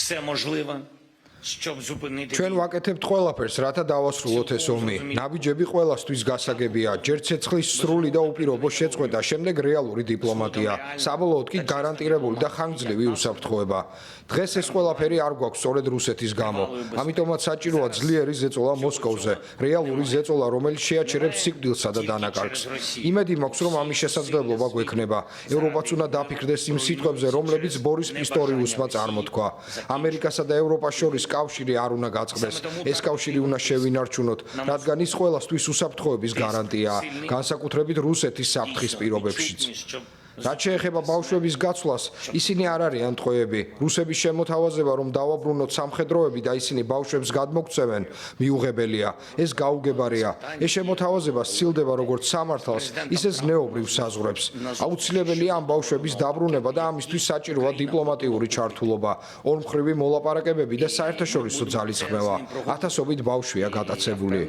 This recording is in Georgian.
все можливе, щоб зупинити. ჩვენ ვაკეთებთ ყველაფერს, რათა დავასრულოთ ეს ომი. ნაბიჯები ყველასთვის გასაგებია. ჯერ ცეცხლის სრული და უპირობო შეწყვეტა, შემდეგ რეალური დიპლომატია. საბოლოოდ კი გარანტირებული და ხანგრძლივი უსაფრთხოება. დღეს ეს ყველაფერი არ გვაქვს სწორედ რუსეთის გამო. ამიტომაც საჭიროა ძლიერი ზეწოლა მოსკოვზე, რეალური ზეწოლა, რომელიც შეაჩერებს სიკვდილსა და დანაკარგს. იმედი მაქვს, რომ ამის შესაძლებლობა გვექნება. ევროპაც უნდა დაფიქრდეს იმ სიტყვებზე, რომლებიც ბორის პისტორიუსმა წარმოთქვა. ამერიკასა და ევროპას შორის კავშირი არ უნდა გაწყდეს. ეს კავშირი უნდა შევინარჩუნოთ, რადგან ის ყველასთვის უსაფრთხოების გარანტიაა, განსაკუთრებით რუსეთის საფრთხის პირობებშიც. რაც შეეხება ბავშვების გაცვლას, ისინი არ არიან ტყვეები. რუსების შემოთავაზება, რომ დავაბრუნოთ სამხედროები და ისინი ბავშვებს გადმოგცემენ, მიუღებელია. ეს გაუგებარია. ეს შემოთავაზება სცილდება როგორც სამართალს, ისე ზნეობრივ საზღვრებს. აუცილებელია ამ ბავშვების დაბრუნება და ამისთვის საჭიროა დიპლომატიური ჩართულობა, ორმხრივი მოლაპარაკებები და საერთაშორისო ძალისხმევა. ათასობით ბავშვია გატაცებული.